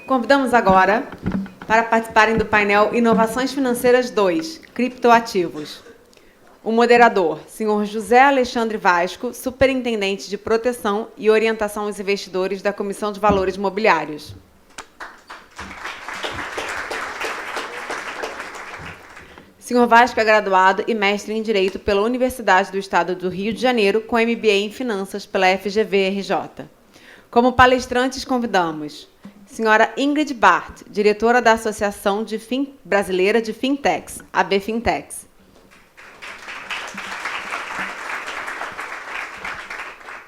Convidamos agora para participarem do painel Inovações Financeiras 2, Criptoativos. O moderador, senhor José Alexandre Vasco, superintendente de proteção e orientação aos investidores da Comissão de Valores Mobiliários. Senhor Vasco é graduado e mestre em Direito pela Universidade do Estado do Rio de Janeiro, com MBA em Finanças pela FGV-RJ. Como palestrantes, convidamos senhora Ingrid Bart, diretora da Associação Brasileira de Fintechs, AB Fintechs.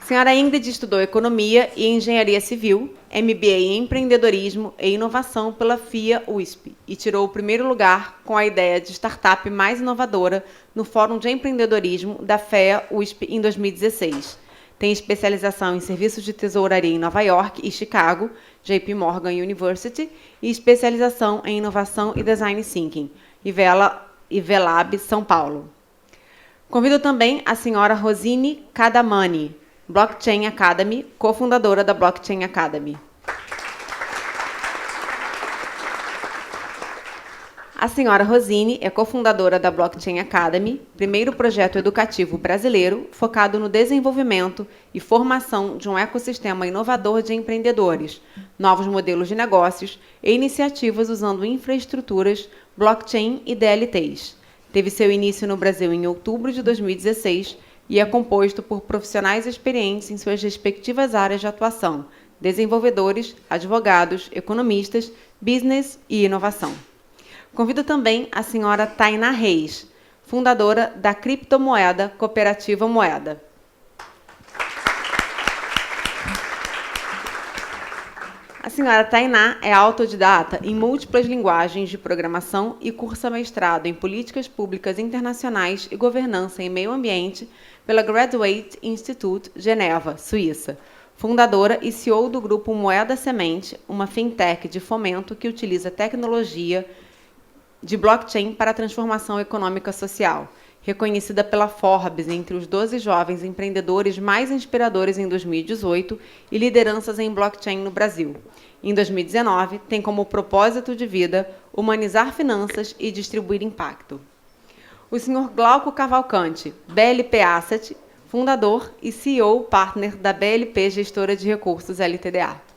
Senhora Ingrid estudou Economia e Engenharia Civil, MBA em Empreendedorismo e Inovação pela FIA USP e tirou o primeiro lugar com a ideia de startup mais inovadora no Fórum de Empreendedorismo da FEA USP em 2016. Tem especialização em serviços de tesouraria em Nova York e Chicago, JP Morgan University, e especialização em inovação e design thinking, IVELAB, São Paulo. Convido também a senhora Rosine Cadamani, Blockchain Academy, cofundadora da Blockchain Academy. A senhora Rosine é cofundadora da Blockchain Academy, primeiro projeto educativo brasileiro focado no desenvolvimento e formação de um ecossistema inovador de empreendedores, novos modelos de negócios e iniciativas usando infraestruturas, blockchain e DLTs. Teve seu início no Brasil em outubro de 2016 e é composto por profissionais experientes em suas respectivas áreas de atuação, desenvolvedores, advogados, economistas, business e inovação. Convido também a senhora Tainá Reis, fundadora da criptomoeda Cooperativa Moeda. A senhora Tainá é autodidata em múltiplas linguagens de programação e cursa mestrado em Políticas Públicas Internacionais e Governança em Meio Ambiente pela Graduate Institute, Geneva, Suíça. Fundadora e CEO do grupo Moeda Semente, uma fintech de fomento que utiliza tecnologia de blockchain para a transformação econômica social, reconhecida pela Forbes entre os 12 jovens empreendedores mais inspiradores em 2018 e lideranças em blockchain no Brasil. Em 2019, tem como propósito de vida humanizar finanças e distribuir impacto. O senhor Glauco Cavalcante, BLP Asset, fundador e CEO partner da BLP Gestora de Recursos LTDA.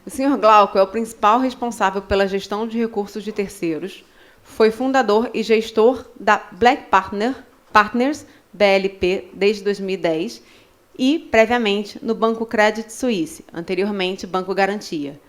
O senhor Glauco é o principal responsável pela gestão de recursos de terceiros, foi fundador e gestor da Black Partners BLP desde 2010 e, previamente, no Banco Credit Suisse, anteriormente Banco Garantia,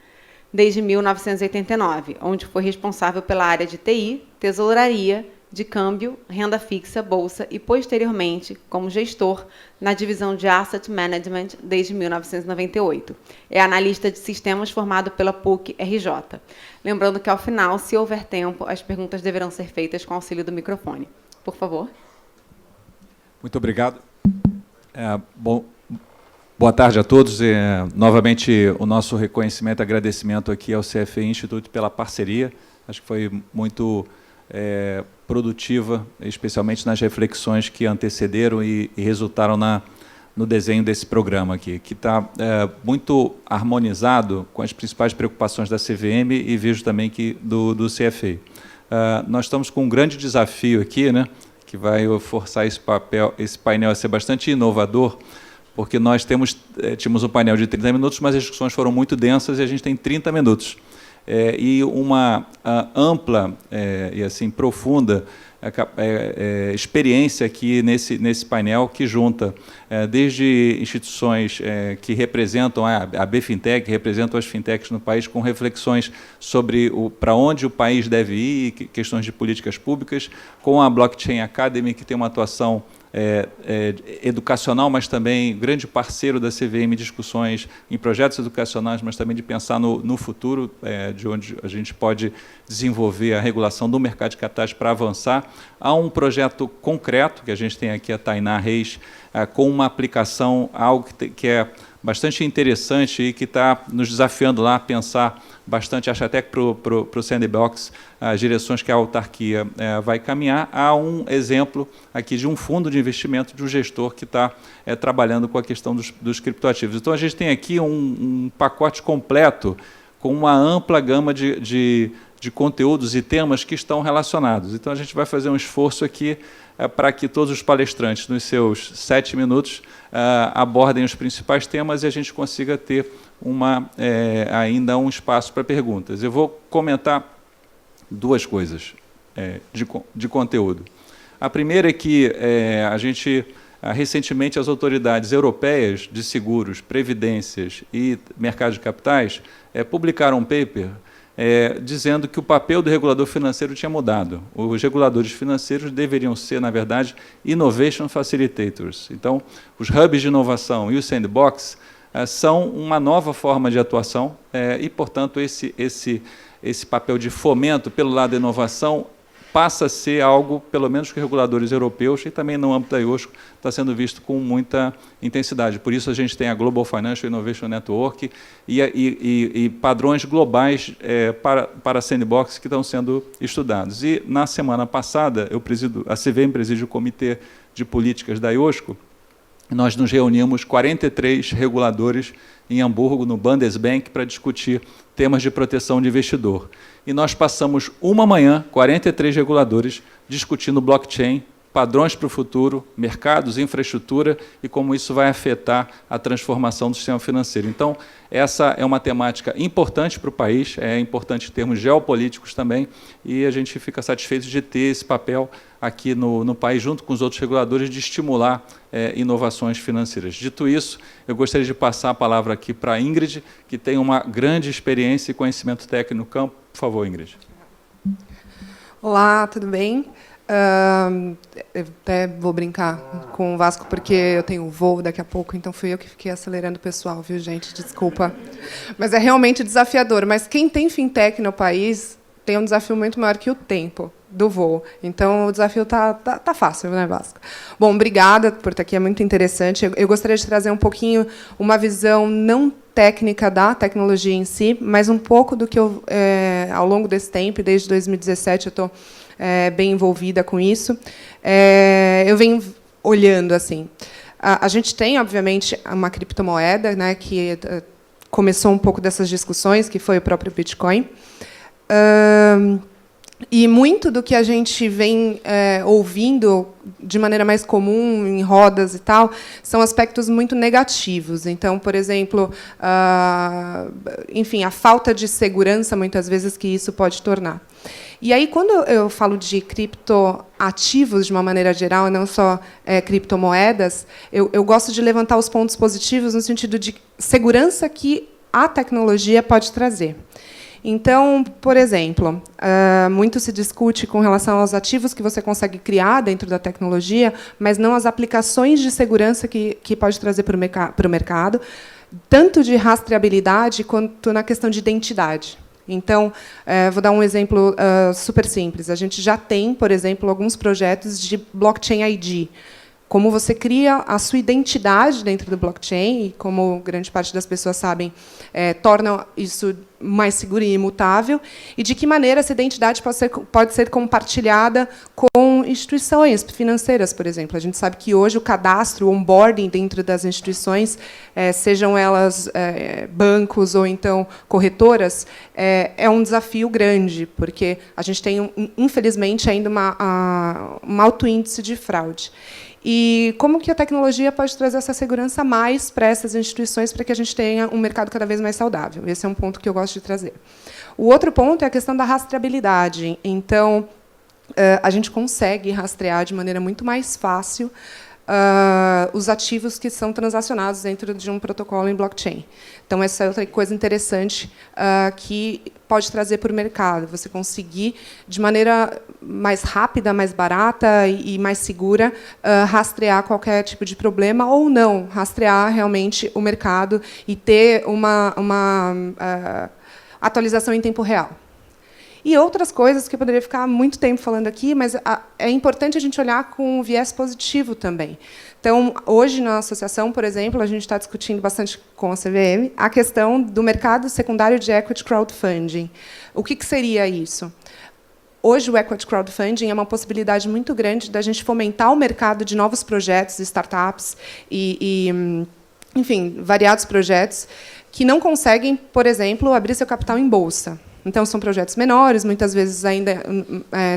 desde 1989, onde foi responsável pela área de TI, tesouraria, de câmbio, renda fixa, bolsa e, posteriormente, como gestor na divisão de Asset Management desde 1998. É analista de sistemas formado pela PUC-RJ. Lembrando que, ao final, se houver tempo, as perguntas deverão ser feitas com auxílio do microfone. Por favor. Muito obrigado. Boa tarde a todos. Novamente, o nosso reconhecimento e agradecimento aqui ao CFA Institute pela parceria. Acho que foi muito produtiva, especialmente nas reflexões que antecederam e resultaram no desenho desse programa aqui, que está muito harmonizado com as principais preocupações da CVM e vejo também que do CFA. Nós estamos com um grande desafio aqui, né, que vai forçar esse painel a ser bastante inovador, porque nós tínhamos um painel de 30 minutos, mas as discussões foram muito densas e a gente tem 30 minutos. E uma ampla e assim profunda experiência aqui nesse painel que junta desde instituições que representam a BFintech, que representam as fintechs no país, com reflexões sobre para onde o país deve ir, questões de políticas públicas, com a Blockchain Academy, que tem uma atuação educacional, mas também grande parceiro da CVM em discussões em projetos educacionais, mas também de pensar no futuro, de onde a gente pode desenvolver a regulação do mercado de capitais para avançar. Há um projeto concreto, que a gente tem aqui a Tainá Reis, com uma aplicação, algo que é bastante interessante e que está nos desafiando lá a pensar bastante, acho até que para o Sandbox, as direções que a autarquia vai caminhar. Há um exemplo aqui de um fundo de investimento de um gestor que está trabalhando com a questão dos criptoativos. Então, a gente tem aqui um pacote completo com uma ampla gama de conteúdos e temas que estão relacionados. Então, a gente vai fazer um esforço aqui para que todos os palestrantes, nos seus 7 minutos, abordem os principais temas e a gente consiga ter ainda um espaço para perguntas. Eu vou comentar 2 coisas de conteúdo. A primeira é que recentemente, as autoridades europeias de seguros, previdências e mercado de capitais publicaram um paper dizendo que o papel do regulador financeiro tinha mudado. Os reguladores financeiros deveriam ser, na verdade, innovation facilitators. Então, os hubs de inovação e o sandbox são uma nova forma de atuação e, portanto, esse papel de fomento pelo lado da inovação passa a ser algo, pelo menos que reguladores europeus e também no âmbito da IOSCO, está sendo visto com muita intensidade. Por isso, a gente tem a Global Financial Innovation Network e padrões globais para sandbox que estão sendo estudados. E, na semana passada, a CVM preside o Comitê de Políticas da IOSCO. Nós nos reunimos 43 reguladores em Hamburgo, no Bundesbank, para discutir temas de proteção de investidor. E nós passamos uma manhã, 43 reguladores, discutindo blockchain, padrões para o futuro, mercados, infraestrutura e como isso vai afetar a transformação do sistema financeiro. Então, essa é uma temática importante para o país, é importante em termos geopolíticos também, e a gente fica satisfeito de ter esse papel aqui no país, junto com os outros reguladores, de estimular inovações financeiras. Dito isso, eu gostaria de passar a palavra aqui para a Ingrid, que tem uma grande experiência e conhecimento técnico no campo. Por favor, Ingrid. Olá, tudo bem? Eu até vou brincar com o Vasco, porque eu tenho voo daqui a pouco, então fui eu que fiquei acelerando o pessoal, viu, gente? Desculpa. Mas é realmente desafiador. Mas quem tem fintech no país tem um desafio muito maior que o tempo do voo. Então, o desafio tá fácil, né, Vasco? Bom, obrigada por estar aqui, é muito interessante. Eu gostaria de trazer um pouquinho uma visão não técnica da tecnologia em si, mas um pouco do que eu, ao longo desse tempo, desde 2017, eu estou bem envolvida com isso. Eu venho olhando assim. A gente tem, obviamente, uma criptomoeda, né, que começou um pouco dessas discussões, que foi o próprio Bitcoin. E muito do que a gente vem ouvindo de maneira mais comum em rodas e tal são aspectos muito negativos. Então, por exemplo, enfim, a falta de segurança muitas vezes que isso pode tornar. E aí, quando eu falo de criptoativos de uma maneira geral, não só criptomoedas, eu gosto de levantar os pontos positivos no sentido de segurança que a tecnologia pode trazer. Então, por exemplo, muito se discute com relação aos ativos que você consegue criar dentro da tecnologia, mas não as aplicações de segurança que pode trazer para o mercado, tanto de rastreabilidade quanto na questão de identidade. Então, vou dar um exemplo super simples. A gente já tem, por exemplo, alguns projetos de blockchain ID, como você cria a sua identidade dentro do blockchain, e como grande parte das pessoas sabem, torna isso mais seguro e imutável, e de que maneira essa identidade pode ser compartilhada com instituições financeiras, por exemplo. A gente sabe que hoje o cadastro, o onboarding dentro das instituições, sejam elas bancos ou então corretoras, é um desafio grande, porque a gente tem, infelizmente, ainda um alto índice de fraude. E como que a tecnologia pode trazer essa segurança a mais para essas instituições para que a gente tenha um mercado cada vez mais saudável? Esse é um ponto que eu gosto de trazer. O outro ponto é a questão da rastreabilidade. Então, a gente consegue rastrear de maneira muito mais fácil os ativos que são transacionados dentro de um protocolo em blockchain. Então, essa é outra coisa interessante que pode trazer para o mercado. Você conseguir, de maneira mais rápida, mais barata e mais segura, rastrear qualquer tipo de problema ou não, rastrear realmente o mercado e ter uma atualização em tempo real. E outras coisas que eu poderia ficar muito tempo falando aqui, mas é importante a gente olhar com um viés positivo também. Então, hoje, na associação, por exemplo, a gente está discutindo bastante com a CVM a questão do mercado secundário de equity crowdfunding. O que seria isso? Hoje, o equity crowdfunding é uma possibilidade muito grande da gente fomentar o mercado de novos projetos, startups enfim, variados projetos que não conseguem, por exemplo, abrir seu capital em bolsa. Então, são projetos menores, muitas vezes ainda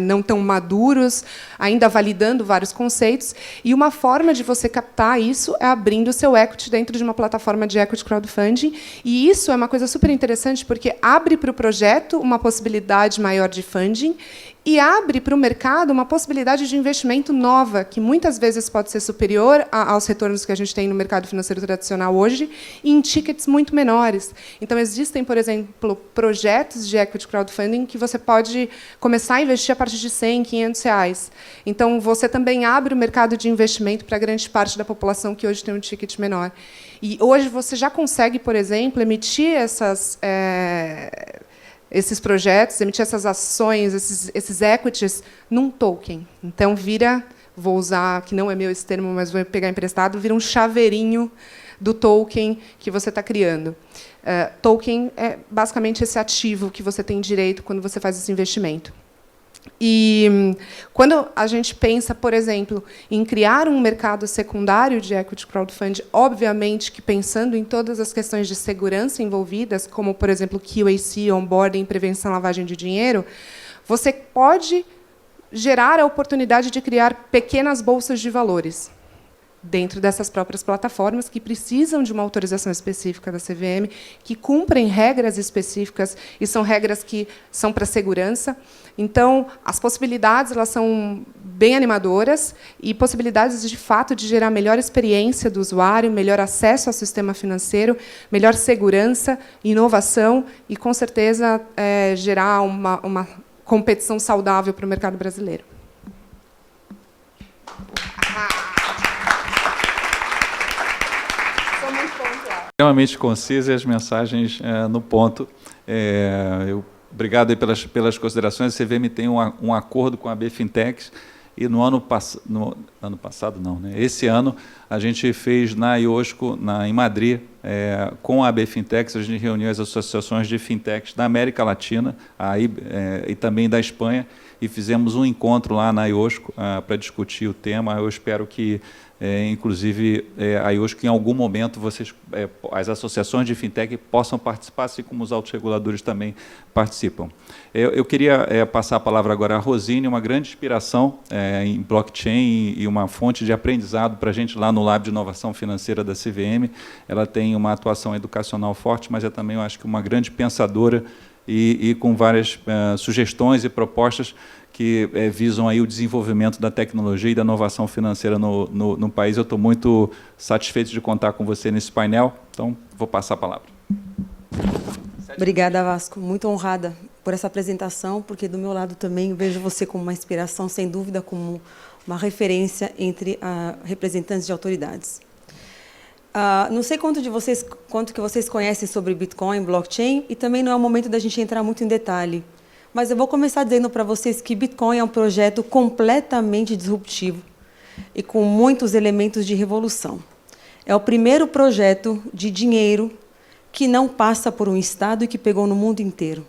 não tão maduros, ainda validando vários conceitos. E uma forma de você captar isso é abrindo o seu equity dentro de uma plataforma de equity crowdfunding. E isso é uma coisa super interessante, porque abre para o projeto uma possibilidade maior de funding e abre para o mercado uma possibilidade de investimento nova, que muitas vezes pode ser superior aos retornos que a gente tem no mercado financeiro tradicional hoje, e em tickets muito menores. Então, existem, por exemplo, projetos de equity crowdfunding que você pode começar a investir a partir de R$100, R$500. Então, você também abre o mercado de investimento para grande parte da população que hoje tem um ticket menor. E hoje você já consegue, por exemplo, emitir esses projetos, emitir essas ações, esses equities, num token. Então, vou usar, que não é meu esse termo, mas vou pegar emprestado, vira um chaveirinho do token que você está criando. Token é basicamente esse ativo que você tem direito quando você faz esse investimento. E quando a gente pensa, por exemplo, em criar um mercado secundário de equity crowdfunding, obviamente que pensando em todas as questões de segurança envolvidas, como, por exemplo, QAC, onboarding, prevenção à lavagem de dinheiro, você pode gerar a oportunidade de criar pequenas bolsas de valores dentro dessas próprias plataformas, que precisam de uma autorização específica da CVM, que cumprem regras específicas, e são regras que são para segurança. Então, as possibilidades elas são bem animadoras, e possibilidades, de fato, de gerar melhor experiência do usuário, melhor acesso ao sistema financeiro, melhor segurança, inovação e, com certeza, gerar uma competição saudável para o mercado brasileiro. Extremamente concisa e as mensagens no ponto. Obrigado aí pelas considerações. A CVM tem um acordo com a BFintex e no ano passado não, né? Esse ano a gente fez na IOSCO, em Madrid, com a BFintex, a gente reuniu as associações de fintechs da América Latina e também da Espanha, e fizemos um encontro lá na IOSCO para discutir o tema. Eu espero que inclusive, a IOSCO, em algum momento, as associações de fintech possam participar, assim como os autorreguladores também participam. Eu queria passar a palavra agora à Rosine, uma grande inspiração em blockchain e uma fonte de aprendizado para a gente lá no Lab de Inovação Financeira da CVM. Ela tem uma atuação educacional forte, mas é também, eu acho, que uma grande pensadora e com várias sugestões e propostas que visam aí o desenvolvimento da tecnologia e da inovação financeira no país. Eu estou muito satisfeito de contar com você nesse painel, então vou passar a palavra. Obrigada, Vasco. Muito honrada por essa apresentação, porque do meu lado também vejo você como uma inspiração, sem dúvida, como uma referência entre representantes de autoridades. Não sei quanto que vocês conhecem sobre Bitcoin, blockchain, e também não é o momento da gente entrar muito em detalhe. Mas eu vou começar dizendo para vocês que Bitcoin é um projeto completamente disruptivo e com muitos elementos de revolução. É o primeiro projeto de dinheiro que não passa por um Estado e que pegou no mundo inteiro.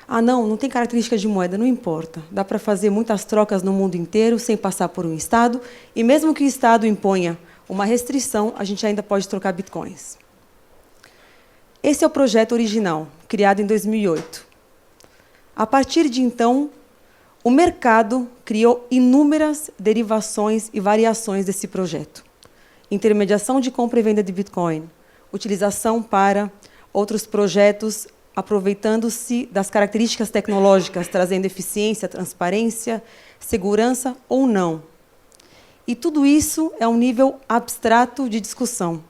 Não tem característica de moeda, não importa. Dá para fazer muitas trocas no mundo inteiro sem passar por um Estado, e mesmo que o Estado imponha uma restrição, a gente ainda pode trocar Bitcoins. Esse é o projeto original, criado em 2008. A partir de então, o mercado criou inúmeras derivações e variações desse projeto. Intermediação de compra e venda de Bitcoin, utilização para outros projetos, aproveitando-se das características tecnológicas, trazendo eficiência, transparência, segurança ou não. E tudo isso é um nível abstrato de discussão.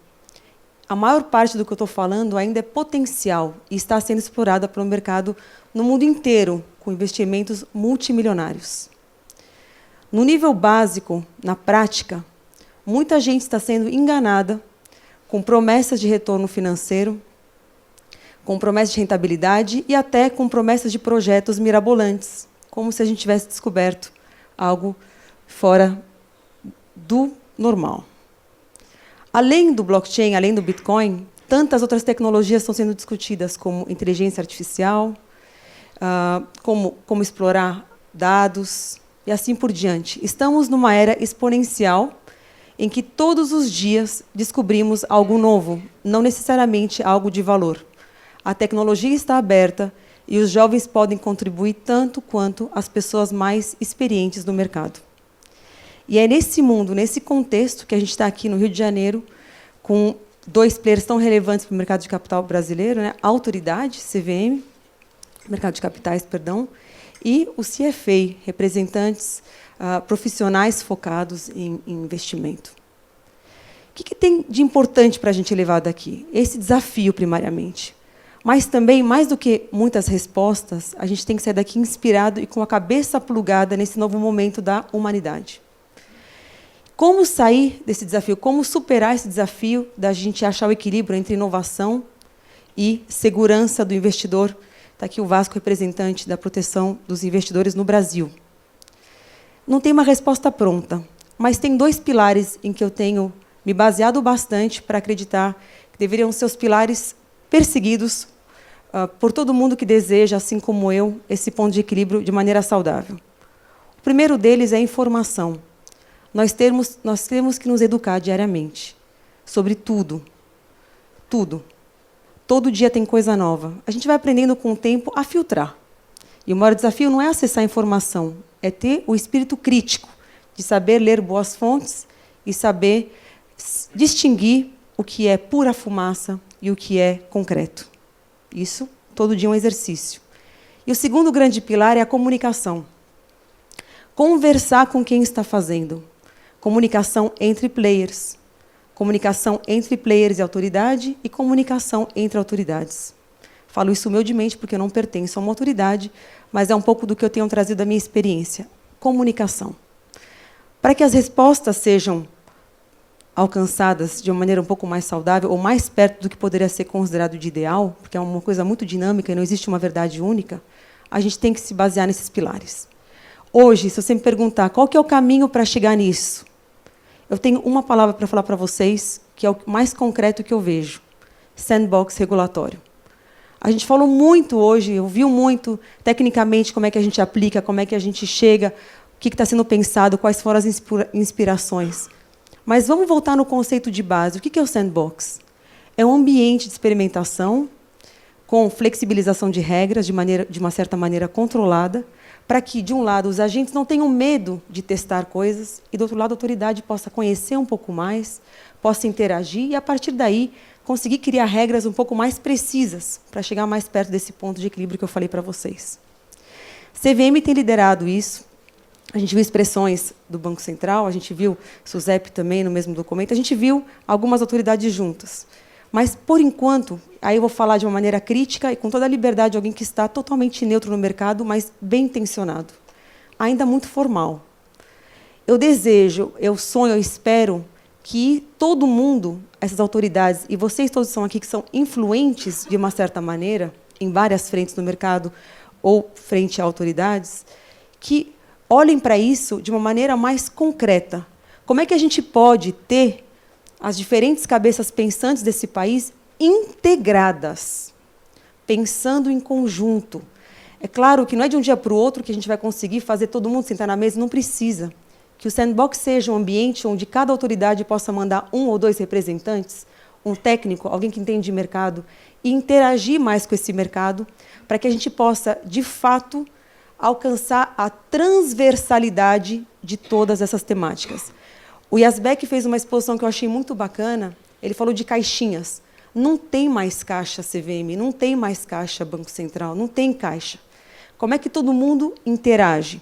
A maior parte do que eu estou falando ainda é potencial e está sendo explorada pelo mercado no mundo inteiro, com investimentos multimilionários. No nível básico, na prática, muita gente está sendo enganada com promessas de retorno financeiro, com promessas de rentabilidade e até com promessas de projetos mirabolantes, como se a gente tivesse descoberto algo fora do normal. Além do blockchain, além do Bitcoin, tantas outras tecnologias estão sendo discutidas, como inteligência artificial, como explorar dados e assim por diante. Estamos numa era exponencial em que todos os dias descobrimos algo novo, não necessariamente algo de valor. A tecnologia está aberta e os jovens podem contribuir tanto quanto as pessoas mais experientes no mercado. E é nesse mundo, nesse contexto, que a gente está aqui no Rio de Janeiro, com 2 players tão relevantes para o mercado de capital brasileiro, né? A Autoridade, CVM, mercado de capitais, perdão, e o CFA, representantes profissionais focados em investimento. O que tem de importante para a gente levar daqui? Esse desafio, primariamente. Mas também, mais do que muitas respostas, a gente tem que sair daqui inspirado e com a cabeça plugada nesse novo momento da humanidade. Como sair desse desafio? Como superar esse desafio da gente achar o equilíbrio entre inovação e segurança do investidor? Está aqui o Vasco, representante da proteção dos investidores no Brasil. Não tem uma resposta pronta, mas tem 2 pilares em que eu tenho me baseado bastante para acreditar que deveriam ser os pilares perseguidos por todo mundo que deseja, assim como eu, esse ponto de equilíbrio de maneira saudável. O primeiro deles é a informação. Nós temos que nos educar diariamente sobre tudo. Tudo. Todo dia tem coisa nova. A gente vai aprendendo com o tempo a filtrar. E o maior desafio não é acessar a informação, é ter o espírito crítico, de saber ler boas fontes e saber distinguir o que é pura fumaça e o que é concreto. Isso, todo dia, é um exercício. E o segundo grande pilar é a comunicação. Conversar com quem está fazendo. Comunicação entre players. Comunicação entre players e autoridade e comunicação entre autoridades. Falo isso humildemente porque eu não pertenço a uma autoridade, mas é um pouco do que eu tenho trazido da minha experiência. Comunicação. Para que as respostas sejam alcançadas de uma maneira um pouco mais saudável ou mais perto do que poderia ser considerado de ideal, porque é uma coisa muito dinâmica e não existe uma verdade única, a gente tem que se basear nesses pilares. Hoje, se você me perguntar qual que é o caminho para chegar nisso, eu tenho uma palavra para falar para vocês, que é o mais concreto que eu vejo. Sandbox regulatório. A gente falou muito hoje, ouviu muito, tecnicamente, como é que a gente aplica, como é que a gente chega, o que está sendo pensado, quais foram as inspirações. Mas vamos voltar no conceito de base. O que é o sandbox? É um ambiente de experimentação com flexibilização de regras de uma certa maneira controlada, para que, de um lado, os agentes não tenham medo de testar coisas e, do outro lado, a autoridade possa conhecer um pouco mais, possa interagir e, a partir daí, conseguir criar regras um pouco mais precisas para chegar mais perto desse ponto de equilíbrio que eu falei para vocês. CVM tem liderado isso. A gente viu expressões do Banco Central, a gente viu SUSEP também no mesmo documento, a gente viu algumas autoridades juntas. Mas, por enquanto, aí eu vou falar de uma maneira crítica e com toda a liberdade de alguém que está totalmente neutro no mercado, mas bem intencionado. Ainda muito formal. Eu desejo, eu sonho, eu espero que todo mundo, essas autoridades, e vocês todos são aqui que são influentes de uma certa maneira, em várias frentes no mercado ou frente a autoridades, que olhem para isso de uma maneira mais concreta. Como é que a gente pode ter as diferentes cabeças pensantes desse país integradas, pensando em conjunto? É claro que não é de um dia para o outro que a gente vai conseguir fazer todo mundo sentar na mesa, não precisa. Que o sandbox seja um ambiente onde cada autoridade possa mandar 1 ou 2 representantes, um técnico, alguém que entende de mercado, e interagir mais com esse mercado, para que a gente possa, de fato, alcançar a transversalidade de todas essas temáticas. O Yazbek fez uma exposição que eu achei muito bacana. Ele falou de caixinhas. Não tem mais caixa CVM, não tem mais caixa Banco Central, não tem caixa. Como é que todo mundo interage?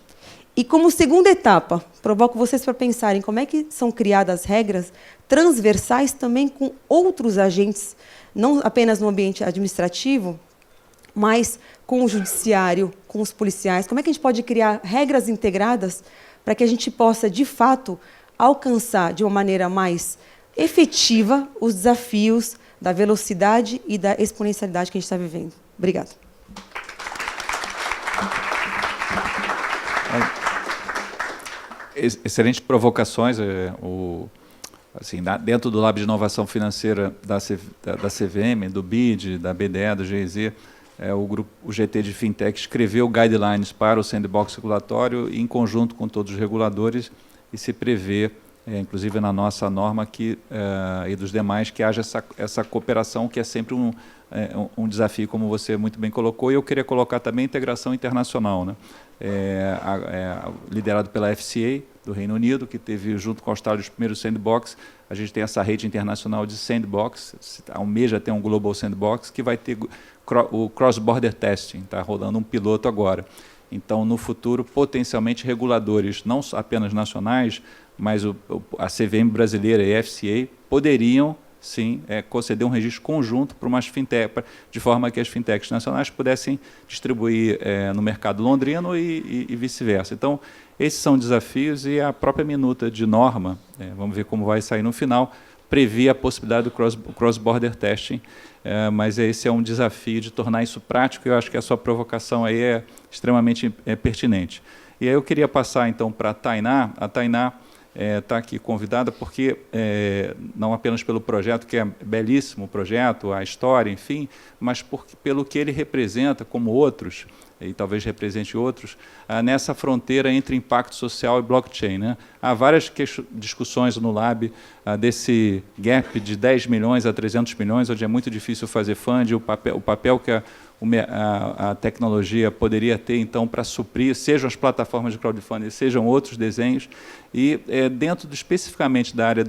E como segunda etapa, provoco vocês para pensarem como é que são criadas regras transversais também com outros agentes, não apenas no ambiente administrativo, mas com o judiciário, com os policiais. Como é que a gente pode criar regras integradas para que a gente possa, de fato, alcançar de uma maneira mais efetiva os desafios da velocidade e da exponencialidade que a gente está vivendo. Obrigada. Excelentes provocações. Assim, dentro do Lab de Inovação Financeira da CVM, do BID, da BDE, do GIZ, o GT de Fintech escreveu guidelines para o sandbox regulatório em conjunto com todos os reguladores, e se prevê, inclusive na nossa norma e dos demais, que haja essa cooperação, que é sempre um desafio, como você muito bem colocou. E eu queria colocar também a integração internacional, né? Liderado pela FCA, do Reino Unido, que teve, junto com a Austrália, os primeiros sandbox. A gente tem essa rede internacional de sandbox, almeja ter um Global Sandbox, que vai ter o cross-border testing, está rolando um piloto agora. Então, no futuro, potencialmente, reguladores, não apenas nacionais, mas a CVM brasileira e a FCA poderiam, sim, conceder um registro conjunto para umas fintech, de forma que as fintechs nacionais pudessem distribuir no mercado londrino e vice-versa. Então, esses são desafios, e a própria minuta de norma, vamos ver como vai sair no final, previa a possibilidade do cross-border testing, mas esse é um desafio de tornar isso prático, e eu acho que a sua provocação aí é extremamente pertinente. E aí eu queria passar, então, para a Tainá. A Tainá está aqui convidada porque, não apenas pelo projeto, que é belíssimo o projeto, a história, enfim, mas pelo que ele representa, como outros, e talvez represente outros, nessa fronteira entre impacto social e blockchain, né? Há várias discussões no Lab desse gap de 10 milhões a 300 milhões, onde é muito difícil fazer funding, o papel que a tecnologia poderia ter, então, para suprir, sejam as plataformas de crowdfunding, sejam outros desenhos, e dentro especificamente da área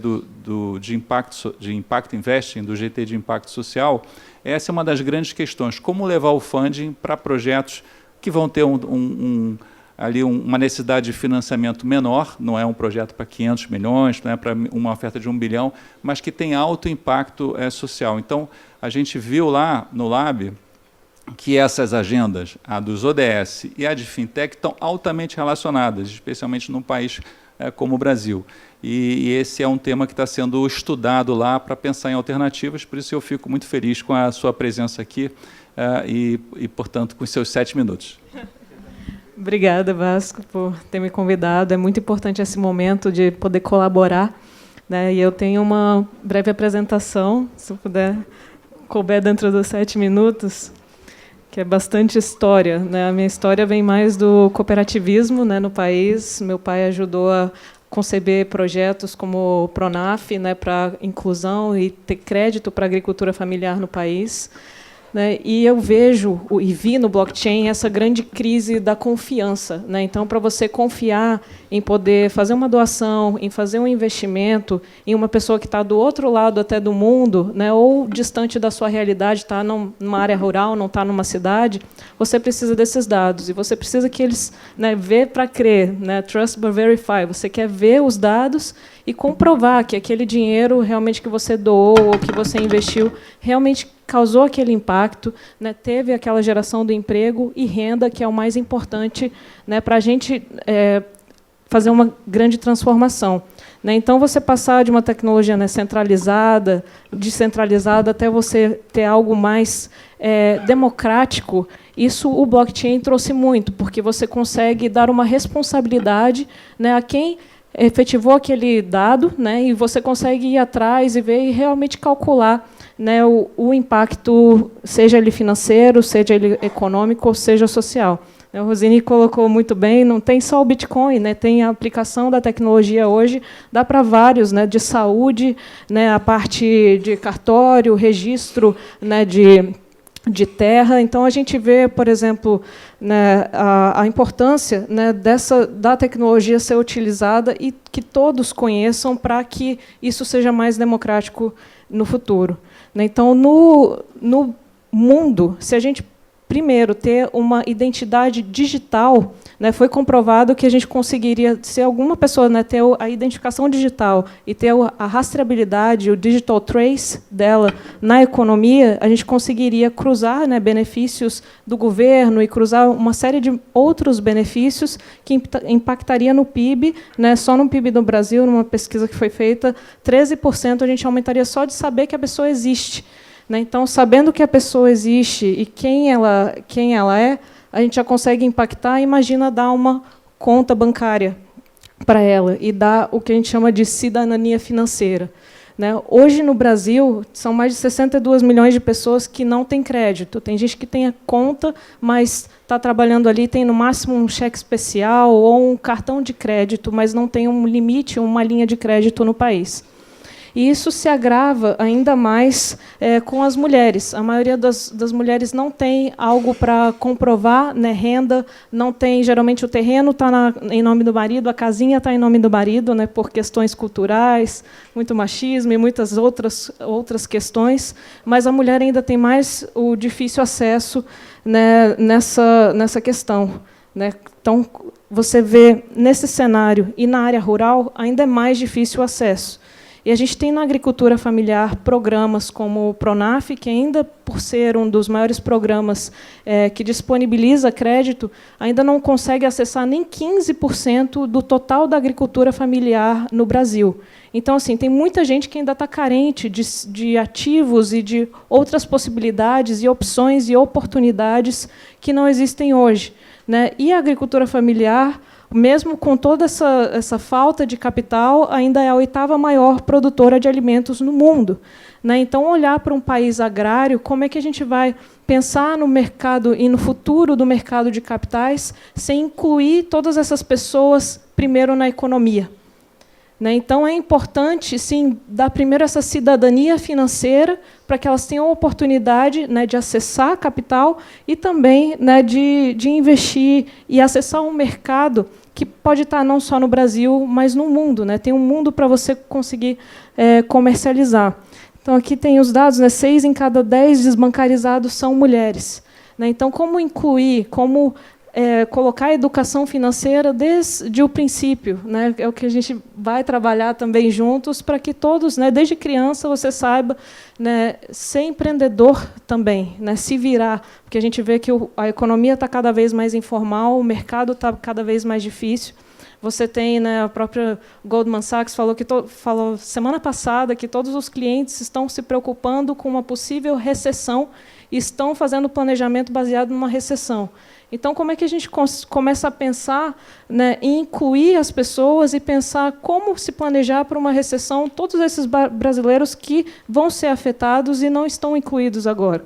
de impact investing, do GT de impacto social, essa é uma das grandes questões, como levar o funding para projetos que vão ter ali uma necessidade de financiamento menor, não é um projeto para 500 milhões, não é para uma oferta de 1 bilhão, mas que tem alto impacto social. Então, a gente viu lá no Lab que essas agendas, a dos ODS e a de Fintech, estão altamente relacionadas, especialmente num país como o Brasil. E esse é um tema que está sendo estudado lá para pensar em alternativas, por isso eu fico muito feliz com a sua presença aqui e, portanto, com os seus 7 minutos. Obrigada, Vasco, por ter me convidado. É muito importante esse momento de poder colaborar, né? E eu tenho uma breve apresentação, se puder couber dentro dos 7 minutos, que é bastante história, né? A minha história vem mais do cooperativismo, né, no país. Meu pai ajudou a conceber projetos como o Pronaf, né, para inclusão e ter crédito para a agricultura familiar no país. Né, e eu vejo e vi no blockchain essa grande crise da confiança. Né? Então, para você confiar em poder fazer uma doação, em fazer um investimento em uma pessoa que está do outro lado até do mundo, né, ou distante da sua realidade, está numa área rural, não está numa cidade, você precisa desses dados. E você precisa que eles, né, vê para crer, né, trust but verify. Você quer ver os dados e comprovar que aquele dinheiro realmente que você doou ou que você investiu realmente causou aquele impacto, né, teve aquela geração do emprego e renda, que é o mais importante, né, para a gente fazer uma grande transformação. Né. Então, você passar de uma tecnologia, né, centralizada, descentralizada, até você ter algo mais democrático, isso o blockchain trouxe muito, porque você consegue dar uma responsabilidade, né, a quem efetivou aquele dado, né, e você consegue ir atrás e ver e realmente calcular, né, o impacto, seja ele financeiro, seja ele econômico, ou seja social. A Rosine colocou muito bem, não tem só o Bitcoin, né, tem a aplicação da tecnologia hoje, dá para vários, né, de saúde, né, a parte de cartório, registro, né, de terra. Então, a gente vê, por exemplo, né, a importância, né, da tecnologia ser utilizada e que todos conheçam para que isso seja mais democrático no futuro. Então, no mundo, se a gente primeiro, ter uma identidade digital, né, foi comprovado que a gente conseguiria, se alguma pessoa, né, ter a identificação digital e ter a rastreabilidade, o digital trace dela na economia, a gente conseguiria cruzar, né, benefícios do governo e cruzar uma série de outros benefícios que impactaria no PIB, né, só no PIB do Brasil, numa pesquisa que foi feita, 13% a gente aumentaria só de saber que a pessoa existe. Então, sabendo que a pessoa existe e quem ela é, a gente já consegue impactar. Imagina dar uma conta bancária para ela e dar o que a gente chama de cidadania financeira. Hoje, no Brasil, são mais de 62 milhões de pessoas que não têm crédito. Tem gente que tem a conta, mas está trabalhando ali, tem no máximo um cheque especial ou um cartão de crédito, mas não tem um limite, uma linha de crédito no país. E isso se agrava ainda mais com as mulheres. A maioria das mulheres não tem algo para comprovar, né, renda, não tem, geralmente o terreno está em nome do marido, a casinha está em nome do marido, né, por questões culturais, muito machismo e muitas outras questões, mas a mulher ainda tem mais o difícil acesso, né, nessa questão. Então, você vê nesse cenário e na área rural ainda é mais difícil o acesso. E a gente tem na agricultura familiar programas como o Pronaf, que ainda por ser um dos maiores programas que disponibiliza crédito, ainda não consegue acessar nem 15% do total da agricultura familiar no Brasil. Então, assim, tem muita gente que ainda está carente de ativos e de outras possibilidades e opções e oportunidades que não existem hoje. E a agricultura familiar, mesmo com toda essa falta de capital, ainda é a 8ª maior produtora de alimentos no mundo. Então, olhar para um país agrário, como é que a gente vai pensar no mercado e no futuro do mercado de capitais sem incluir todas essas pessoas primeiro na economia? Então, é importante, sim, dar primeiro essa cidadania financeira para que elas tenham a oportunidade, né, de acessar capital e também, né, de investir e acessar um mercado que pode estar não só no Brasil, mas no mundo. Tem um mundo para você conseguir comercializar. Então, aqui tem os dados, né, 6 em cada 10 desbancarizados são mulheres. Então, como incluir, como colocar a educação financeira desde o princípio, né? É o que a gente vai trabalhar também juntos para que todos, né, desde criança, você saiba, né, ser empreendedor também, né, se virar, porque a gente vê que a economia está cada vez mais informal, o mercado está cada vez mais difícil. Você tem, né, a própria Goldman Sachs falou semana passada que todos os clientes estão se preocupando com uma possível recessão e estão fazendo planejamento baseado numa recessão. Então, como é que a gente começa a pensar, né, em incluir as pessoas e pensar como se planejar para uma recessão, todos esses brasileiros que vão ser afetados e não estão incluídos agora?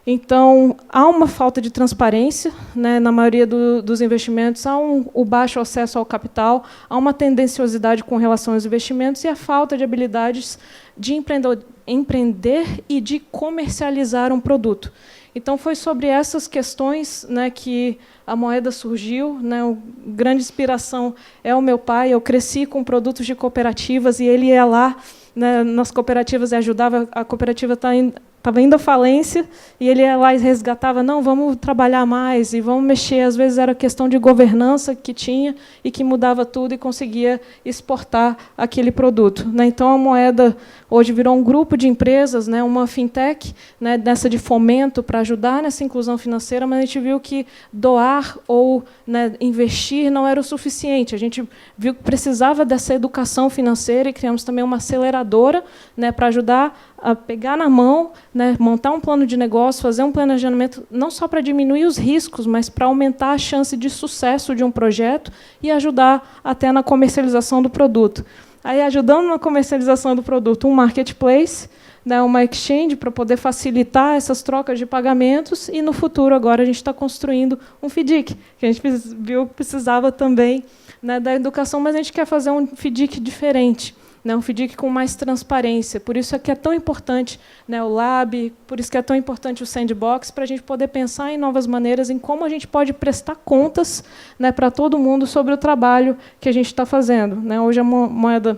Então, há uma falta de transparência, né, na maioria dos investimentos, há o baixo acesso ao capital, há uma tendenciosidade com relação aos investimentos e a falta de habilidades de empreender e de comercializar um produto. Então, foi sobre essas questões, né, que a moeda surgiu. A grande inspiração é o meu pai. Eu cresci com produtos de cooperativas e ele ia lá, né, nas cooperativas e ajudava. A cooperativa estava indo à falência e ele ia lá e resgatava, não, vamos trabalhar mais e vamos mexer. Às vezes era questão de governança que tinha e que mudava tudo e conseguia exportar aquele produto. Então, a moeda hoje virou um grupo de empresas, né, uma fintech, né, dessa de fomento para ajudar nessa inclusão financeira, mas a gente viu que doar ou, né, investir não era o suficiente. A gente viu que precisava dessa educação financeira e criamos também uma aceleradora, né, para ajudar a pegar na mão, né, montar um plano de negócio, fazer um planejamento, não só para diminuir os riscos, mas para aumentar a chance de sucesso de um projeto e ajudar até na comercialização do produto. Aí, ajudando na comercialização do produto, um marketplace, né, uma exchange para poder facilitar essas trocas de pagamentos e, no futuro, agora, a gente está construindo um FDIC, que a gente viu que precisava também, né, da educação, mas a gente quer fazer um FDIC diferente, né, um FDIC com mais transparência. Por isso é que é tão importante, né, o Lab, por isso que é tão importante o Sandbox, para a gente poder pensar em novas maneiras, em como a gente pode prestar contas, né, para todo mundo sobre o trabalho que a gente está fazendo. Hoje a moeda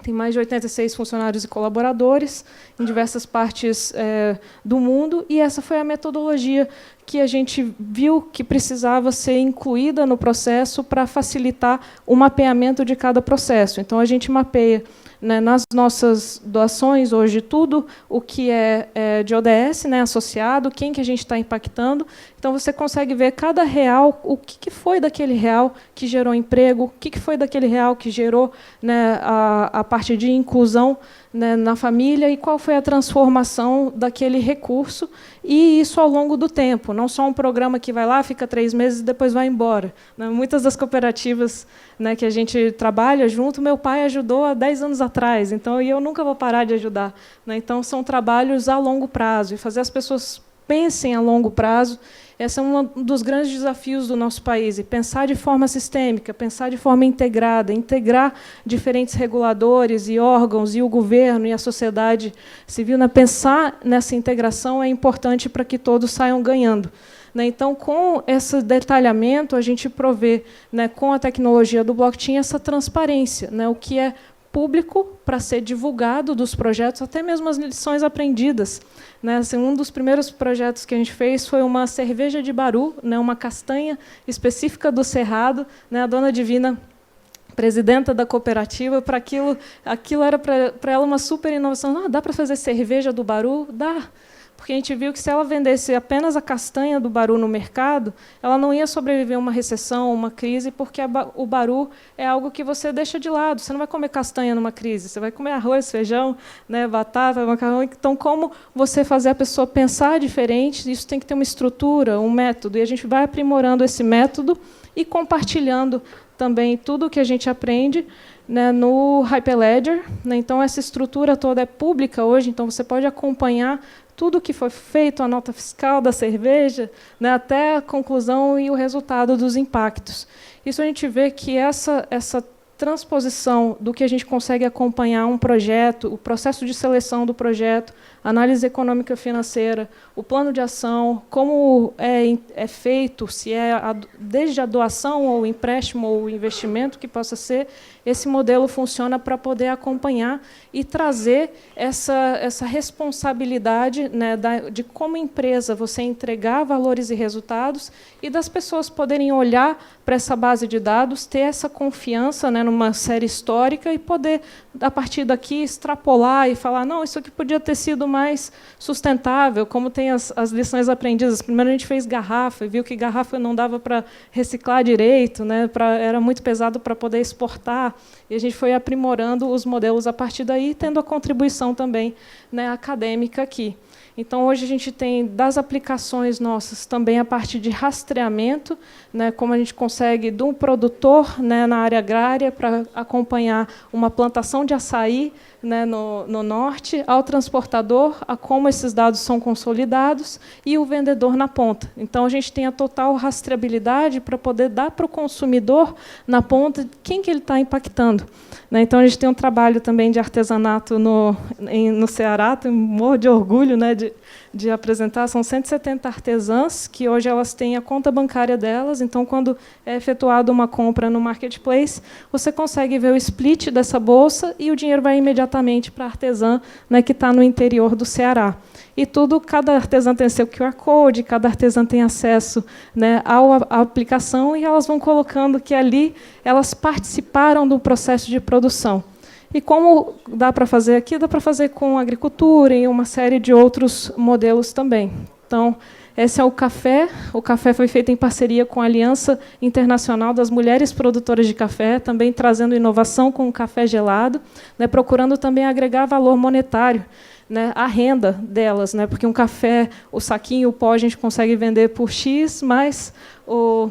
tem mais de 86 funcionários e colaboradores em diversas partes do mundo, e essa foi a metodologia que a gente viu que precisava ser incluída no processo para facilitar o mapeamento de cada processo. Então, a gente mapeia, né, nas nossas doações hoje tudo o que é de ODS, né, associado, quem que a gente está impactando. Então, você consegue ver cada real, o que foi daquele real que gerou emprego, o que foi daquele real que gerou, né, a parte de inclusão, né, na família, e qual foi a transformação daquele recurso, e isso ao longo do tempo, não só um programa que vai lá, fica 3 meses e depois vai embora. Né? Muitas das cooperativas, né, que a gente trabalha junto, meu pai ajudou há 10 anos atrás, então, e eu nunca vou parar de ajudar. Né? Então, são trabalhos a longo prazo, e fazer as pessoas pensem a longo prazo. Esse é um dos grandes desafios do nosso país, e pensar de forma sistêmica, pensar de forma integrada, integrar diferentes reguladores e órgãos, e o governo e a sociedade civil. Né? Pensar nessa integração é importante para que todos saiam ganhando. Né? Então, com esse detalhamento, a gente provê, né, com a tecnologia do blockchain, essa transparência, né, o que é público para ser divulgado dos projetos, até mesmo as lições aprendidas. Né, assim, um dos primeiros projetos que a gente fez foi uma cerveja de Baru, né, uma castanha específica do Cerrado. Né, a dona Divina, presidenta da cooperativa, para aquilo era para ela uma super inovação. Dá para fazer cerveja do Baru? Dá. Porque a gente viu que, se ela vendesse apenas a castanha do Baru no mercado, ela não ia sobreviver a uma recessão, uma crise, porque o Baru é algo que você deixa de lado. Você não vai comer castanha numa crise, você vai comer arroz, feijão, né, batata, macarrão. Então, como você fazer a pessoa pensar diferente, isso tem que ter uma estrutura, um método, e a gente vai aprimorando esse método e compartilhando também tudo o que a gente aprende, né, no Hyperledger. Né, então, essa estrutura toda é pública hoje, então você pode acompanhar tudo o que foi feito, a nota fiscal da cerveja, né, até a conclusão e o resultado dos impactos. Isso a gente vê que essa transposição do que a gente consegue acompanhar um projeto, o processo de seleção do projeto, análise econômica financeira, o plano de ação, como é feito, se é desde a doação ou o empréstimo ou o investimento que possa ser, esse modelo funciona para poder acompanhar e trazer essa responsabilidade, né, de como empresa você entregar valores e resultados, e das pessoas poderem olhar para essa base de dados, ter essa confiança, né, numa série histórica, e poder, a partir daqui, extrapolar e falar, não, isso aqui podia ter sido mais sustentável, como tem as lições aprendidas. Primeiro a gente fez garrafa, e viu que garrafa não dava para reciclar direito, né, era muito pesado para poder exportar, e a gente foi aprimorando os modelos a partir daí, tendo a contribuição também, né, acadêmica aqui. Então, hoje a gente tem, das aplicações nossas, também a parte de rastreamento, né, como a gente consegue, de um produtor, né, na área agrária, para acompanhar uma plantação de açaí, né, no norte, ao transportador, a como esses dados são consolidados, e o vendedor na ponta. Então, a gente tem a total rastreabilidade para poder dar para o consumidor, na ponta, quem que ele está impactando. Né, então, a gente tem um trabalho também de artesanato no Ceará, tenho um morro de orgulho, né, de apresentar. São 170 artesãs, que hoje elas têm a conta bancária delas. Então, quando é efetuada uma compra no marketplace, você consegue ver o split dessa bolsa, e o dinheiro vai imediatamente para a artesã, né, que está no interior do Ceará. E tudo, cada artesã tem seu QR Code, cada artesã tem acesso, né, à aplicação, e elas vão colocando que ali elas participaram do processo de produção. E como dá para fazer aqui, dá para fazer com agricultura e uma série de outros modelos também. Então, esse é o café. O café foi feito em parceria com a Aliança Internacional das Mulheres Produtoras de Café, também trazendo inovação com o café gelado, né, procurando também agregar valor monetário, né, à renda delas, né, porque um café, o saquinho, o pó, a gente consegue vender por X, mas o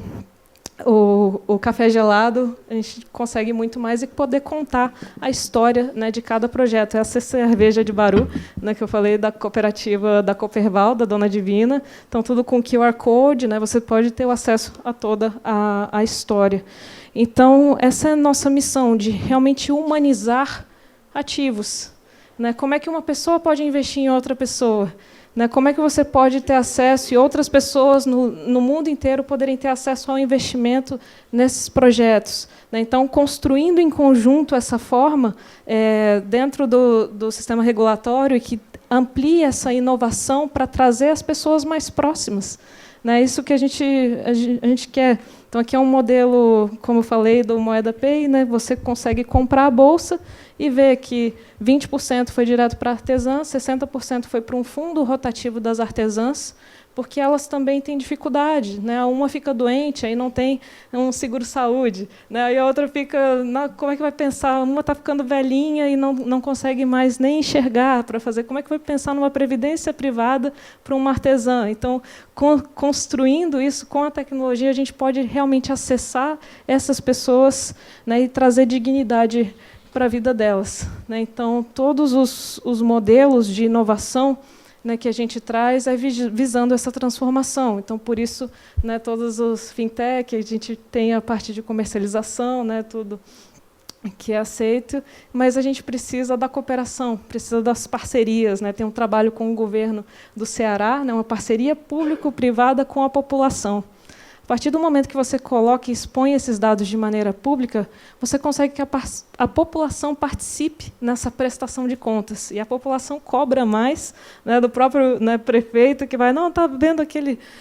café gelado a gente consegue muito mais, e poder contar a história, né, de cada projeto. Essa cerveja de Baru, né, que eu falei, da cooperativa da Cooperval, da Dona Divina. Então, tudo com QR Code, né, você pode ter o acesso a toda a história. Então, essa é a nossa missão, de realmente humanizar ativos. Né? Como é que uma pessoa pode investir em outra pessoa? né? Como é que você pode ter acesso e outras pessoas no mundo inteiro poderem ter acesso ao investimento nesses projetos, né? Então, construindo em conjunto essa forma dentro do sistema regulatório e que amplie essa inovação para trazer as pessoas mais próximas, né? Isso que a gente quer. Então, aqui é um modelo, como eu falei, do Moeda Pay, né? Você consegue comprar a bolsa e ver que 20% foi direto para artesãs, 60% foi para um fundo rotativo das artesãs, porque elas também têm dificuldade, né? Uma fica doente, aí não tem um seguro-saúde, né? E a outra fica... como é que vai pensar? Uma está ficando velhinha e não consegue mais nem enxergar para fazer. Como é que vai pensar numa previdência privada para uma artesã? Então, construindo isso com a tecnologia, a gente pode realmente acessar essas pessoas, né, e trazer dignidade para a vida delas, né? Então, todos os modelos de inovação, né, que a gente traz visando essa transformação. Então, por isso, né, todos os fintech, a gente tem a parte de comercialização, né, tudo que é aceito, mas a gente precisa da cooperação, precisa das parcerias, né? Tem um trabalho com o governo do Ceará, né, uma parceria público-privada com a população. A partir do momento que você coloca e expõe esses dados de maneira pública, você consegue que a população participe nessa prestação de contas. E a população cobra mais, né, do próprio, né, prefeito, que vai, não, está vendo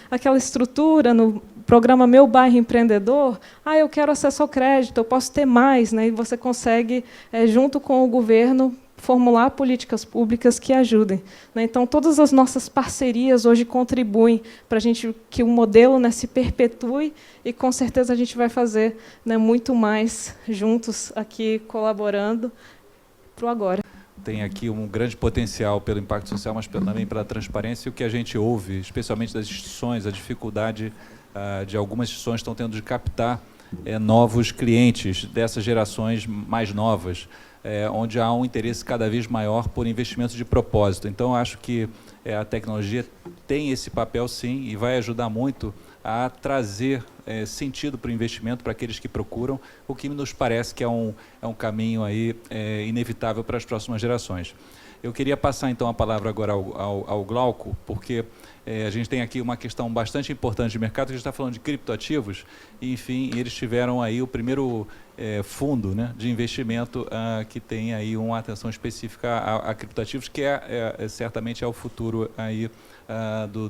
aquela estrutura no programa Meu Bairro Empreendedor, eu quero acesso ao crédito, eu posso ter mais, né, e você consegue, junto com o governo, formular políticas públicas que ajudem, né? Então, todas as nossas parcerias hoje contribuem para a gente que o modelo, né, se perpetue e, com certeza, a gente vai fazer, né, muito mais juntos aqui, colaborando para o agora. Tem aqui um grande potencial pelo impacto social, mas também pela transparência. E o que a gente ouve, especialmente das instituições, a dificuldade de algumas instituições estão tendo de captar novos clientes dessas gerações mais novas, onde há um interesse cada vez maior por investimentos de propósito. Então, acho que a tecnologia tem esse papel, sim, e vai ajudar muito a trazer sentido para o investimento para aqueles que procuram, o que nos parece que é um caminho aí, inevitável para as próximas gerações. Eu queria passar, então, a palavra agora ao Glauco, porque a gente tem aqui uma questão bastante importante de mercado, que a gente está falando de criptoativos, e, enfim, eles tiveram aí o primeiro fundo, né, de investimento que tem aí uma atenção específica a criptoativos, que certamente é o futuro aí,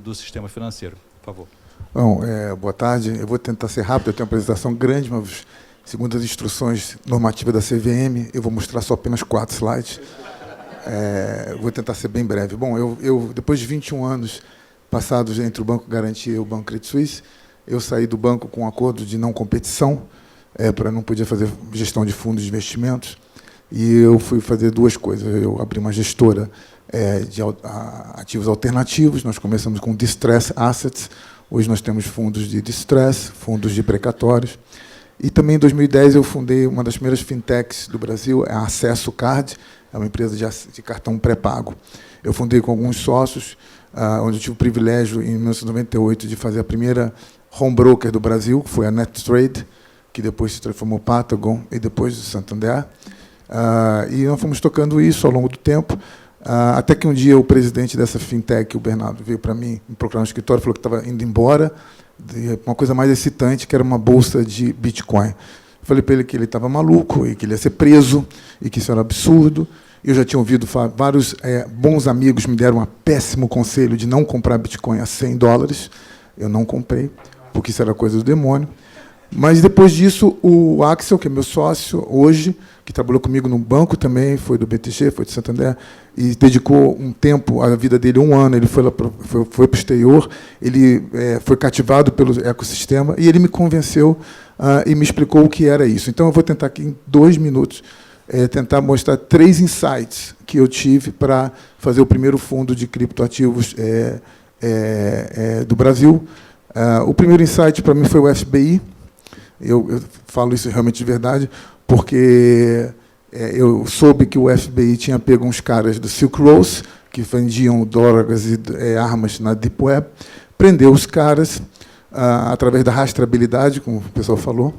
do sistema financeiro. Por favor. Bom, boa tarde. Eu vou tentar ser rápido, eu tenho uma apresentação grande, mas, segundo as instruções normativas da CVM, eu vou mostrar só apenas 4 slides. Vou tentar ser bem breve. Bom, eu depois de 21 anos passados entre o Banco Garantia e o Banco Credit Suisse, eu saí do banco com um acordo de não competição, para não poder fazer gestão de fundos de investimentos, e eu fui fazer 2 coisas. Eu abri uma gestora de ativos alternativos, nós começamos com Distress Assets, hoje nós temos fundos de Distress, fundos de precatórios, e também em 2010 eu fundei uma das primeiras fintechs do Brasil, a Acesso Card, é uma empresa de cartão pré-pago. Eu fundei com alguns sócios, onde eu tive o privilégio, em 1998, de fazer a primeira home broker do Brasil, que foi a NetTrade, que depois se transformou Patagon e depois o Santander. E nós fomos tocando isso ao longo do tempo, até que um dia o presidente dessa fintech, o Bernardo, veio para mim, me procurar no escritório, falou que estava indo embora, uma coisa mais excitante, que era uma bolsa de Bitcoin. Falei para ele que ele estava maluco e que ele ia ser preso e que isso era absurdo. Eu já tinha ouvido vários bons amigos me deram um péssimo conselho de não comprar Bitcoin a $100. Eu não comprei, porque isso era coisa do demônio. Mas, depois disso, o Axel, que é meu sócio hoje, que trabalhou comigo no banco também, foi do BTG, foi do Santander, e dedicou um tempo, a vida dele, 1 ano, ele foi para o exterior, ele foi cativado pelo ecossistema, e ele me convenceu e me explicou o que era isso. Então, eu vou tentar aqui, em 2 minutos, tentar mostrar 3 insights que eu tive para fazer o primeiro fundo de criptoativos do Brasil. O primeiro insight, para mim, foi o FBI. Eu falo isso realmente de verdade, porque eu soube que o FBI tinha pego uns caras do Silk Road, que vendiam drogas e armas na Deep Web, prendeu os caras através da rastreabilidade, como o pessoal falou.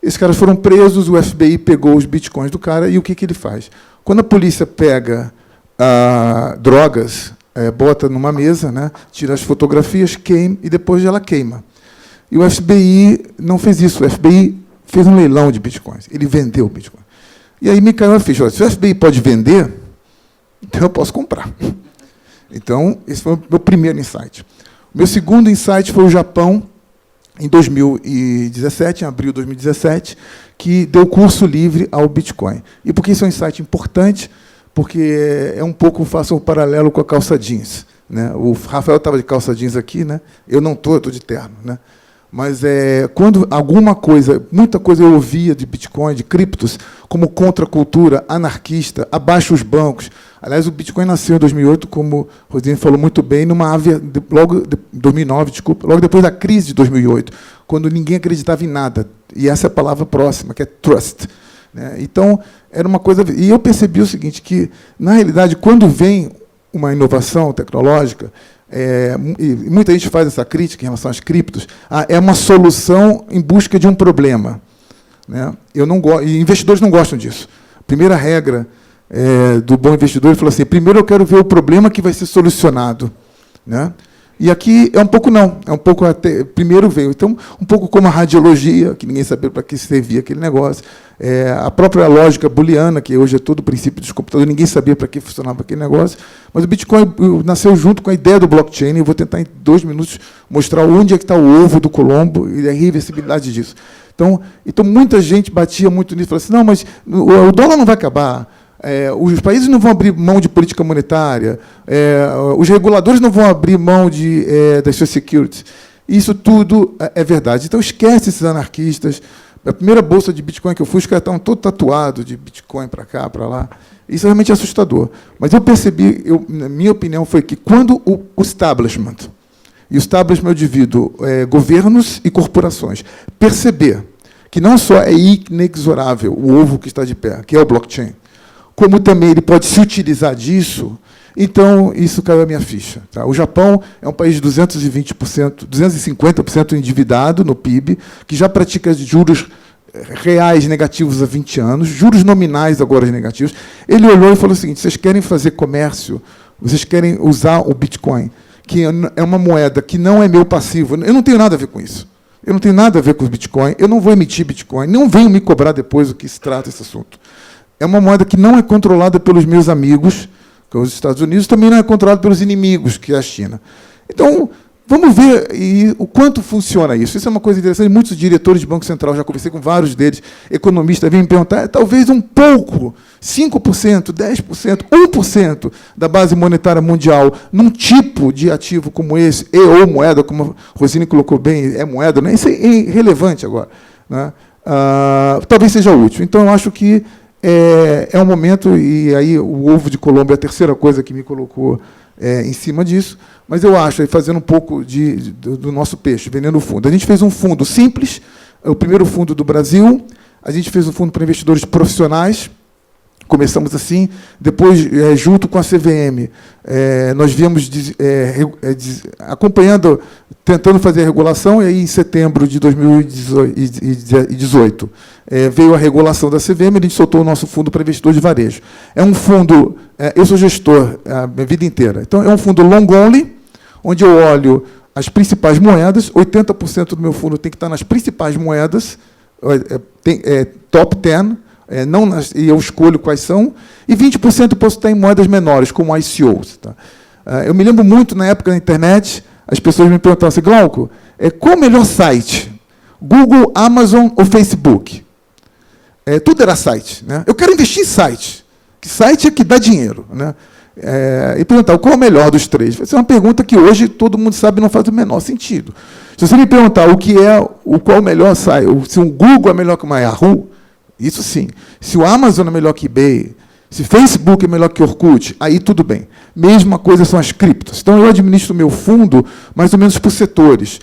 Esses caras foram presos, o FBI pegou os bitcoins do cara, e o que ele faz? Quando a polícia pega drogas, bota numa mesa, né, tira as fotografias, queima, e depois ela queima. E o FBI não fez isso. O FBI fez um leilão de bitcoins. Ele vendeu o Bitcoin. E aí me caiu a ficha. Olha, se o FBI pode vender, então eu posso comprar. Então, esse foi o meu primeiro insight. O meu segundo insight foi o Japão, em 2017, em abril de 2017, que deu curso livre ao Bitcoin. E por que isso é um insight importante? Porque é um pouco, faço um paralelo com a calça jeans, né? O Rafael estava de calça jeans aqui, né? Eu não estou de terno, né? Mas quando alguma coisa, muita coisa eu ouvia de Bitcoin, de criptos, como contracultura, anarquista, abaixo os bancos. Aliás, o Bitcoin nasceu em 2008, como o Rosine falou muito bem, 2009, desculpa, logo depois da crise de 2008, quando ninguém acreditava em nada. E essa é a palavra próxima, que é trust, né? Então, era uma coisa... E eu percebi o seguinte, que, na realidade, quando vem uma inovação tecnológica, e muita gente faz essa crítica em relação às criptos, é uma solução em busca de um problema, né? E investidores não gostam disso. A primeira regra do bom investidor, ele falou assim, primeiro eu quero ver o problema que vai ser solucionado, né? E aqui é um pouco não, é um pouco até, primeiro veio. Então, um pouco como a radiologia, que ninguém sabia para que servia aquele negócio, a própria lógica booleana, que hoje é todo o princípio dos computadores, ninguém sabia para que funcionava aquele negócio, mas o Bitcoin nasceu junto com a ideia do blockchain, e eu vou tentar em 2 minutos mostrar onde é que está o ovo do Colombo e a reversibilidade disso. Então, muita gente batia muito nisso, falava assim, não, mas o dólar não vai acabar, os países não vão abrir mão de política monetária, os reguladores não vão abrir mão das suas securities. Isso tudo é verdade. Então, esquece esses anarquistas. A primeira bolsa de Bitcoin que eu fui, os caras estavam todos tatuados de Bitcoin para cá, para lá. Isso é realmente assustador. Mas eu percebi, na minha opinião, foi que quando o establishment, e o establishment eu divido governos e corporações, perceber que não só é inexorável o ovo que está de pé, que é o blockchain, como também ele pode se utilizar disso, então isso caiu a minha ficha. Tá? O Japão é um país de 220%, 250% endividado no PIB, que já pratica juros reais negativos há 20 anos, juros nominais agora negativos. Ele olhou e falou o seguinte, vocês querem fazer comércio, vocês querem usar o Bitcoin, que é uma moeda que não é meu passivo, eu não tenho nada a ver com isso. Eu não tenho nada a ver com o Bitcoin, eu não vou emitir Bitcoin, não venham me cobrar depois o que se trata esse assunto. É uma moeda que não é controlada pelos meus amigos, que é os Estados Unidos, também não é controlada pelos inimigos, que é a China. Então, vamos ver o quanto funciona isso. Isso é uma coisa interessante. Muitos diretores de Banco Central, já conversei com vários deles, economistas, vêm me perguntar, talvez um pouco, 5%, 10%, 1% da base monetária mundial, num tipo de ativo como esse, ou moeda, como a Rosine colocou bem, é moeda, né? Isso é irrelevante agora, né? Talvez seja útil. Então, eu acho que é um momento, e aí o ovo de Colombo é a terceira coisa que me colocou em cima disso, mas eu acho, aí fazendo um pouco do nosso peixe, vendendo fundo. A gente fez um fundo simples, o primeiro fundo do Brasil, a gente fez um fundo para investidores profissionais, começamos assim, depois, junto com a CVM, nós viemos acompanhando, tentando fazer a regulação, e aí, em setembro de 2018, veio a regulação da CVM, a gente soltou o nosso fundo para investidores de varejo. É um fundo, eu sou gestor a minha vida inteira, então é um fundo long only, onde eu olho as principais moedas, 80% do meu fundo tem que estar nas principais moedas, top 10, e eu escolho quais são, e 20% eu posso estar em moedas menores, como ICOs. Tá? Eu me lembro muito, na época da internet, as pessoas me perguntavam assim, Glauco, qual o melhor site? Google, Amazon ou Facebook? Tudo era site. Né? Eu quero investir em site. Que site é que dá dinheiro? Né? E perguntavam, qual é o melhor dos três? Essa é uma pergunta que hoje todo mundo sabe não faz o menor sentido. Se você me perguntar qual é o melhor site, se um Google é melhor que uma Yahoo, isso sim. Se o Amazon é melhor que eBay, se o Facebook é melhor que Orkut, aí tudo bem. Mesma coisa são as criptos. Então, eu administro o meu fundo mais ou menos por setores.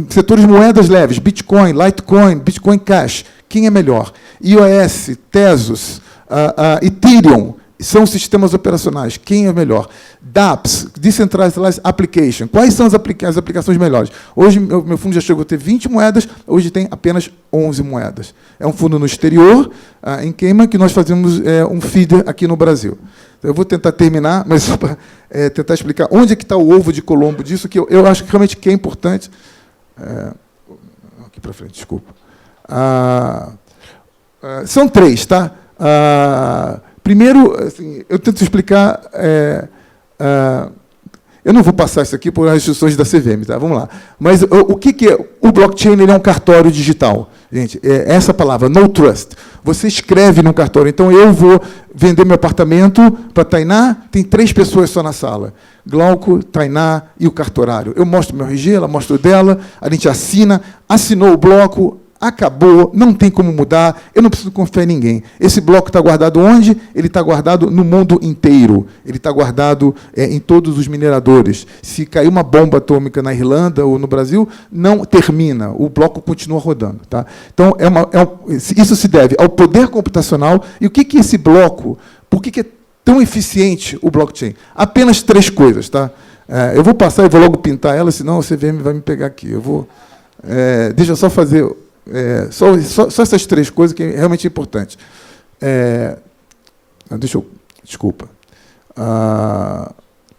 Setores de moedas leves, Bitcoin, Litecoin, Bitcoin Cash. Quem é melhor? iOS, Tezos, Ethereum, são sistemas operacionais. Quem é melhor? dApps, Decentralized Application. Quais são as aplicações melhores? Hoje, meu fundo já chegou a ter 20 moedas, hoje tem apenas 11 moedas. É um fundo no exterior, em Cayman, que nós fazemos um feeder aqui no Brasil. Eu vou tentar terminar, mas só para tentar explicar onde é que está o ovo de Colombo disso, que eu acho que realmente que é importante. Aqui para frente, desculpa. São 3, tá? Primeiro, assim, eu tento explicar... eu não vou passar isso aqui por as instruções da CVM, tá? Vamos lá. Mas o que é? O blockchain ele é um cartório digital. Gente, essa palavra, no trust. Você escreve num cartório. Então, eu vou vender meu apartamento para Tainá, tem 3 pessoas só na sala. Glauco, Tainá e o cartorário. Eu mostro meu RG, ela mostra o dela, a gente assina, assinou o bloco, acabou, não tem como mudar, eu não preciso confiar em ninguém. Esse bloco está guardado onde? Ele está guardado no mundo inteiro. Ele está guardado em todos os mineradores. Se cair uma bomba atômica na Irlanda ou no Brasil, não termina, o bloco continua rodando. Tá? Então, isso se deve ao poder computacional. E o que é esse bloco? Por que é tão eficiente o blockchain? Apenas 3 coisas. Tá? Eu vou passar e vou logo pintar ela, senão o CVM vai me pegar aqui. Deixa eu só fazer... Só essas 3 coisas que é realmente importante. Desculpa.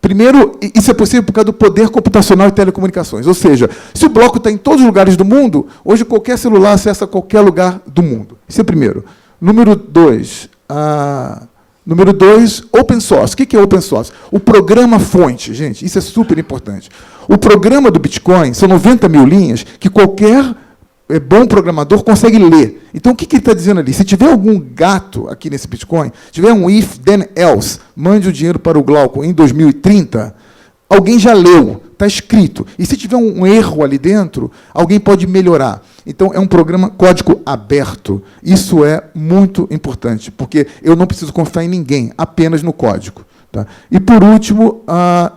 Primeiro, isso é possível por causa do poder computacional e telecomunicações. Ou seja, se o bloco está em todos os lugares do mundo, hoje qualquer celular acessa qualquer lugar do mundo. Isso é o primeiro. Número 2, open source. O que é open source? O programa-fonte, gente, isso é super importante. O programa do Bitcoin são 90 mil linhas que qualquer bom programador consegue ler. Então, o que ele está dizendo ali? Se tiver algum gato aqui nesse Bitcoin, tiver um if, then else, mande o dinheiro para o Glauco em 2030, alguém já leu, está escrito. E se tiver um erro ali dentro, alguém pode melhorar. Então, é um programa código aberto. Isso é muito importante, porque eu não preciso confiar em ninguém, apenas no código. Tá? E, por último,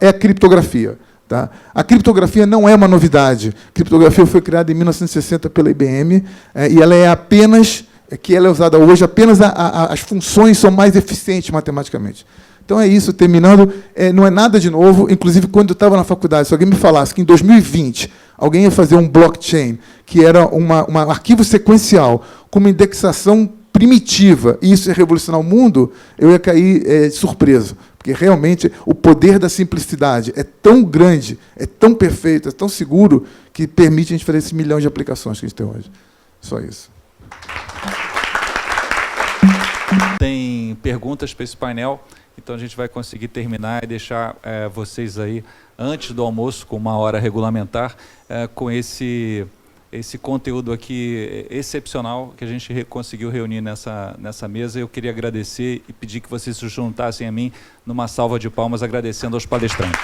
é a criptografia. Tá? A criptografia não é uma novidade. A criptografia foi criada em 1960 pela IBM e ela é usada hoje, apenas as funções são mais eficientes matematicamente. Então é isso, terminando, não é nada de novo. Inclusive, quando eu estava na faculdade, se alguém me falasse que em 2020 alguém ia fazer um blockchain, que era um arquivo sequencial com uma indexação primitiva, e isso ia revolucionar o mundo, eu ia cair surpreso. Porque, realmente, o poder da simplicidade é tão grande, é tão perfeito, é tão seguro, que permite a gente fazer esse milhão de aplicações que a gente tem hoje. Só isso. Tem perguntas para esse painel, então a gente vai conseguir terminar e deixar vocês aí, antes do almoço, com 1 hora regulamentar, com esse conteúdo aqui excepcional que a gente conseguiu reunir nessa mesa. Eu queria agradecer e pedir que vocês se juntassem a mim numa salva de palmas, agradecendo aos palestrantes.